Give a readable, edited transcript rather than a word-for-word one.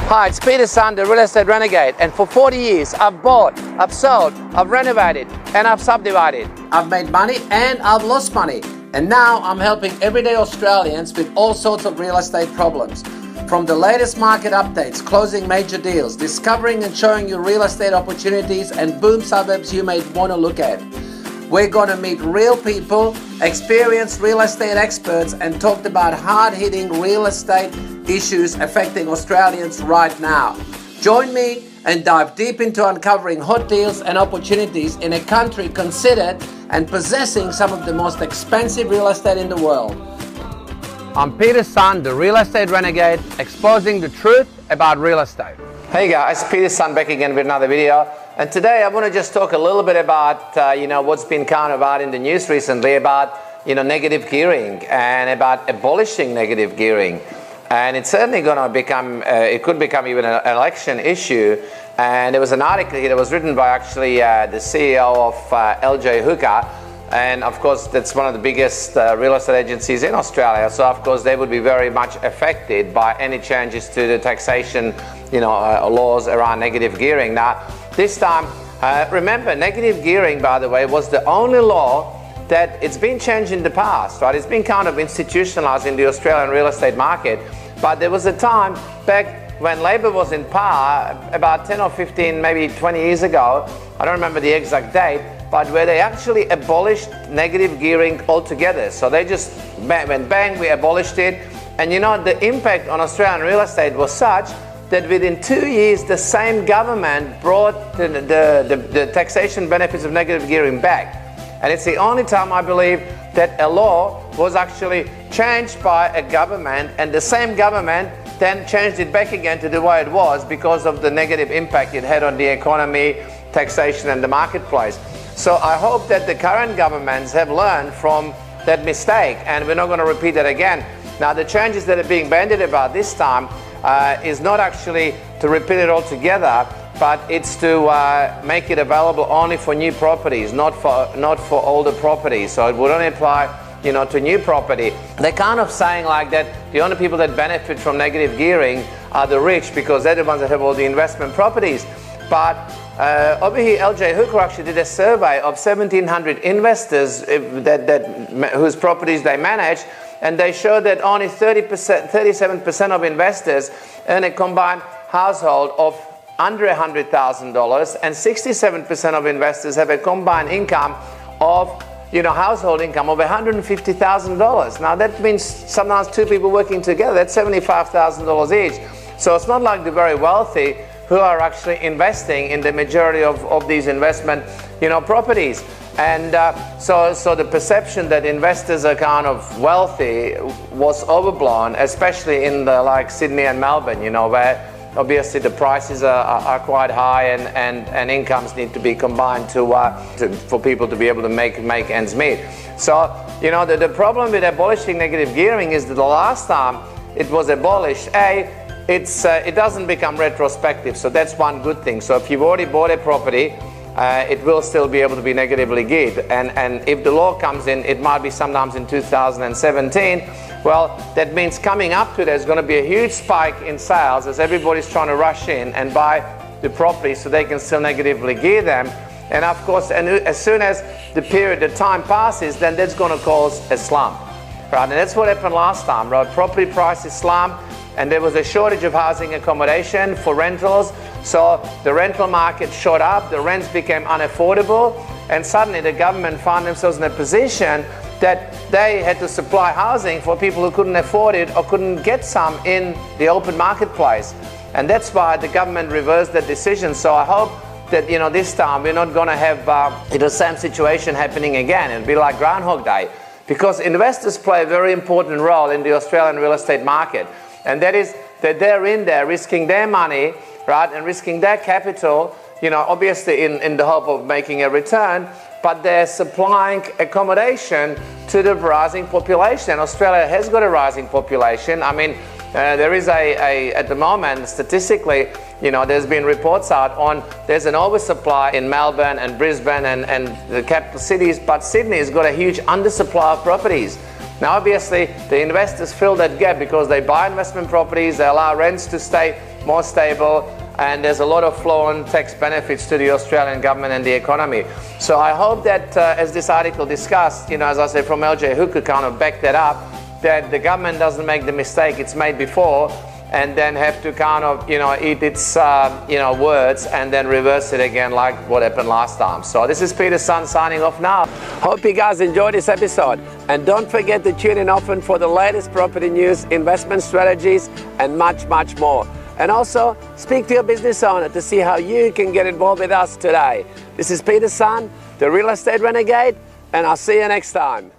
Hi, it's Peter Sun, the Real Estate Renegade, and for 40 years I've bought, I've sold, I've renovated, and I've subdivided. I've made money and I've lost money. And now I'm helping everyday Australians with all sorts of real estate problems. From the latest market updates, closing major deals, discovering and showing you real estate opportunities and boom suburbs you may want to look at. We're going to meet real people, experienced real estate experts, and talk about hard-hitting real estate issues affecting Australians right now. Join me and dive deep into uncovering hot deals and opportunities in a country considered and possessing some of the most expensive real estate in the world. I'm Peter Sun, the Real Estate Renegade, exposing the truth about real estate. Hey guys, Peter Sun back again with another video. And today I want to just talk a little bit about, what's been kind of out in the news recently about, negative gearing and about abolishing negative gearing. And it's certainly going to become, it could become even an election issue. And there was an article here that was written by actually the CEO of LJ Hooker. And of course, that's one of the biggest real estate agencies in Australia. So of course, they would be very much affected by any changes to the taxation, laws around negative gearing. Now, this time, remember, negative gearing, by the way, was the only law that it's been changed in the past, right? It's been kind of institutionalized in the Australian real estate market. But there was a time back when Labor was in power, about 10 or 15, maybe 20 years ago, I don't remember the exact date, but where they actually abolished negative gearing altogether. So they just went bang, we abolished it. And the impact on Australian real estate was such that within 2 years, the same government brought the taxation benefits of negative gearing back. And it's the only time, I believe, that a law was actually changed by a government, and the same government then changed it back again to the way it was because of the negative impact it had on the economy, taxation, and the marketplace. So I hope that the current governments have learned from that mistake, and we're not going to repeat that again. Now, the changes that are being bandied about this time is not actually to repeat it altogether, but it's to make it available only for new properties, not for older properties. So it would only apply, to new property. They're kind of saying like that the only people that benefit from negative gearing are the rich, because they're the ones that have all the investment properties. But over here, LJ Hooker actually did a survey of 1,700 investors whose properties they manage, and they showed that only 37% of investors earn a combined household of under $100,000, and 67% of investors have a combined income of, household income of $150,000. Now that means sometimes two people working together, that's $75,000 each. So it's not like the very wealthy who are actually investing in the majority of these investment, properties. And so the perception that investors are kind of wealthy was overblown, especially in like Sydney and Melbourne, where obviously the prices are quite high, and incomes need to be combined for people to be able to make ends meet. So, the problem with abolishing negative gearing is that the last time it was abolished, it doesn't become retrospective. So that's one good thing. So if you've already bought a property, it will still be able to be negatively geared. And if the law comes in, it might be sometimes in 2017. Well, that means coming up to there's going to be a huge spike in sales as everybody's trying to rush in and buy the property so they can still negatively gear them. And of course, as soon as the time passes, then that's going to cause a slump, right? And that's what happened last time, right? Property prices slumped, and there was a shortage of housing accommodation for rentals. So the rental market shot up, the rents became unaffordable, and suddenly the government found themselves in a position that they had to supply housing for people who couldn't afford it or couldn't get some in the open marketplace. And that's why the government reversed that decision. So I hope that, this time we're not going to have the same situation happening again. It'll be like Groundhog Day, because investors play a very important role in the Australian real estate market. And that is that they're in there risking their money, right, and risking their capital, obviously in the hope of making a return, but they're supplying accommodation to the rising population. Australia has got a rising population. I mean, there is at the moment, statistically, there's been reports out on there's an oversupply in Melbourne and Brisbane and the capital cities, but Sydney has got a huge undersupply of properties. Now, obviously, the investors fill that gap because they buy investment properties, they allow rents to stay more stable, and there's a lot of flow-on tax benefits to the Australian government and the economy. So I hope that as this article discussed, as I said, from LJ, who could kind of back that up, that the government doesn't make the mistake it's made before and then have to kind of, eat its, words and then reverse it again like what happened last time. So this is Peter's son signing off now. Hope you guys enjoyed this episode. And don't forget to tune in often for the latest property news, investment strategies, and much, much more. And also, speak to your business owner to see how you can get involved with us today. This is Peter's son, the Real Estate Renegade, and I'll see you next time.